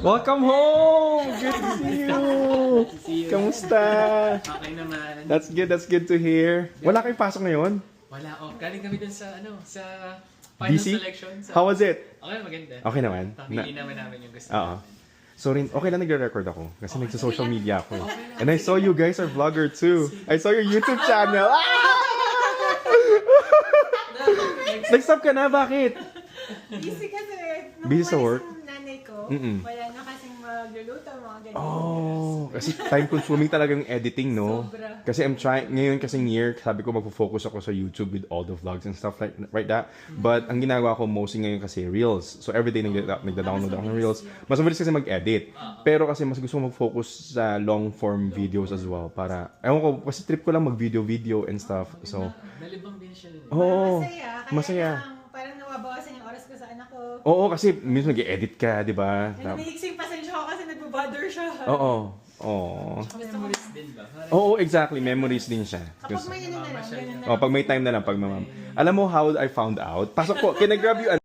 Welcome home! Good to see you! Kamusta? Okay naman. That's good to hear. Wala kayong pasok ngayon? Wala, galing kami dun sa, sa final DC? selection. How was it? Okay, maganda. Okay naman. Pamili naman namin yung gusto Oo. namin. So rin, okay lang nagre-record ako kasi nagsa-social media ako. And I saw you guys are vlogger too. I saw your YouTube channel. Nag-stop ka na? Bakit? Busy kasi. Nung Busy sa work? umalis yung nanay ko, Mm-mm. wala na kasing magluluto, mga ganyan. Oh, kasi time consuming talaga yung editing, no? Sobra. Kasi I'm trying, ngayon kasing year, sabi ko magpo-focus ako sa YouTube with all the vlogs and stuff like that. But ang ginagawa ko mostly ngayon kasi Reels. So everyday nagda-download ako ng Reels. Mas mabilis kasi mag-edit. Pero kasi mas gusto ko mag-focus sa long form videos as well. Para, ewan ko, kasi trip ko lang mag-video and stuff. So, Nalibang din siya. oo. Masaya. Kaya Masaya. lang, parang nawabawasan yung oras ko sa anak ko. Oo, kasi minsan nag-edit ka, di ba? Nagmihiksing pasensya ko kasi nagbabother siya. Oo. Oo. Memories din ba? Oo, exactly. Memories din siya. Kapag may ano na lang, ganun na Oh, pag may time na lang, pag mamam. Alam mo how I found out? Pasok po, can I grab you